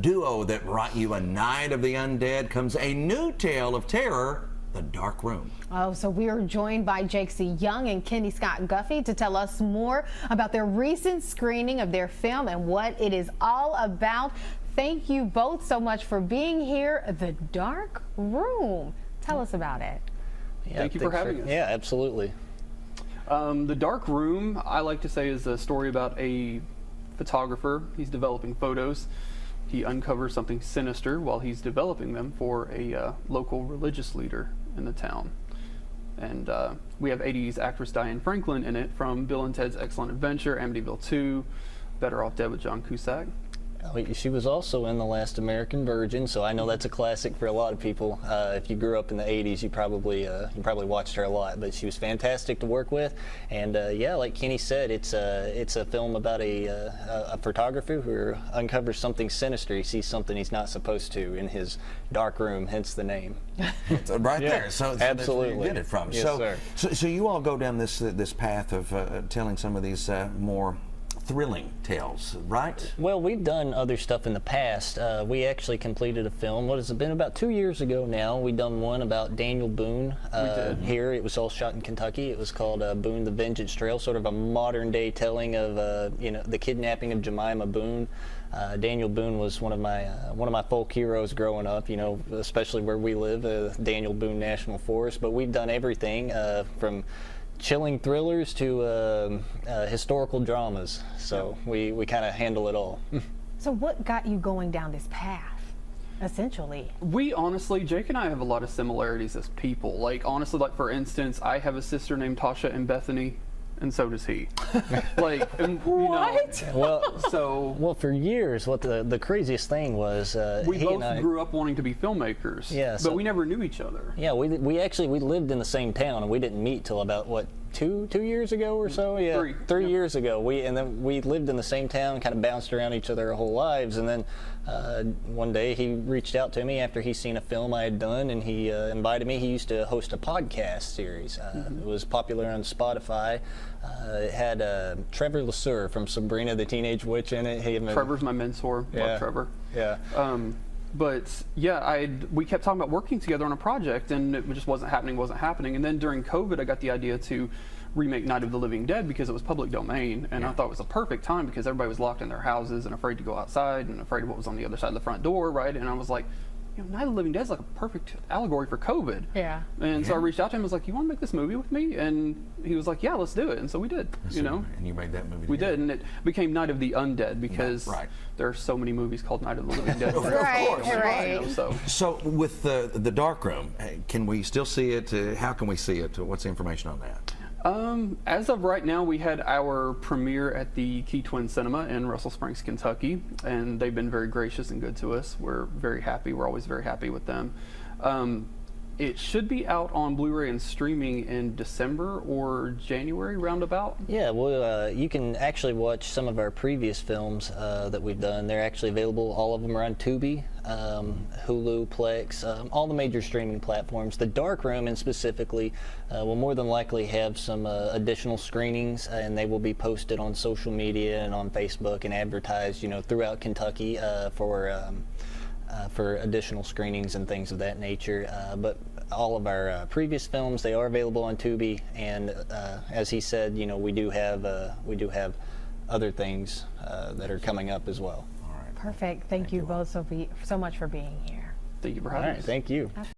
duo that brought you A Night of the Undead comes a new tale of terror, The Dark Room. Oh, so we are joined by Jake C. Young and Kenny Scott Guffey to tell us more about their recent screening of their film and what it is all about. Thank you both so much for being here. The Dark Room. Tell us about it. Yeah, thank you for having us. Yeah, absolutely. The Dark Room, I like to say, is a story about a photographer. He's developing photos. He uncovers something sinister while he's developing them for a local religious leader in the town. And we have 80s actress Diane Franklin in it from Bill and Ted's Excellent Adventure, Amityville 2, Better Off Dead with John Cusack. She was also in The Last American Virgin, so I know that's a classic for a lot of people. If you grew up in the 80s, you probably watched her a lot, but she was fantastic to work with. And yeah, like Kenny said, it's a film about a photographer who uncovers something sinister. He sees something he's not supposed to in his dark room, hence the name. Right there. So absolutely. That's where you get it from. Yes, sir. So you all go down this path of telling some of these more thrilling tales, right? Well, we've done other stuff in the past. We actually completed a film, what has it been, about 2 years ago now. We done one about Daniel Boone here. It was all shot in Kentucky. It was called Boone the Vengeance Trail, sort of a modern day telling of the kidnapping of Jemima Boone. Daniel Boone was one of my folk heroes growing up, especially where we live, Daniel Boone National Forest. But we've done everything from chilling thrillers to historical dramas, so we kind of handle it all. So what got you going down this path, essentially? We honestly, Jake and I have a lot of similarities as people. Like, honestly, like for instance, I have a sister named Tasha and Bethany, and so does he. Like, and, what? Well, for years, what the craziest thing was, we he both and I grew up wanting to be filmmakers. Yeah, but we never knew each other. Yeah, we lived in the same town, and we didn't meet till about what, two years ago or so. Yeah, three years ago. We lived in the same town, kind of bounced around each other our whole lives, and then one day he reached out to me after he seen a film I had done, and he invited me. He used to host a podcast series. It was popular on Spotify. It had Trevor Lasser from Sabrina the Teenage Witch in it. Trevor's my mentor. Love Trevor. Yeah. But yeah, we kept talking about working together on a project, and it just wasn't happening. And then during COVID, I got the idea to remake Night of the Living Dead because it was public domain, and I thought it was a perfect time because everybody was locked in their houses and afraid to go outside and afraid of what was on the other side of the front door, right? And I was like, Night of the Living Dead is like a perfect allegory for COVID. Yeah. And so I reached out to him and was like, you want to make this movie with me? And he was like, yeah, let's do it. And so we did, And you made that movie We did, and it became Night of the Undead because there are so many movies called Night of the Living Dead. Right. So with the Dark Room, can we still see it? How can we see it? What's the information on that? As of right now, we had our premiere at the Key Twin Cinema in Russell Springs, Kentucky, and they've been very gracious and good to us. We're very happy. We're always very happy with them. It should be out on Blu-ray and streaming in December or January, roundabout. Yeah, well, you can actually watch some of our previous films that we've done. They're actually available, all of them are on Tubi, Hulu, Plex, all the major streaming platforms. The Dark Room, and specifically, will more than likely have some additional screenings, and they will be posted on social media and on Facebook and advertised, throughout Kentucky for additional screenings and things of that nature. But all of our previous films, they are available on Tubi, and as he said, we do have other things that are coming up as well. All right. Perfect. Thank you both so much for being here. Thank you for having us. Thank you.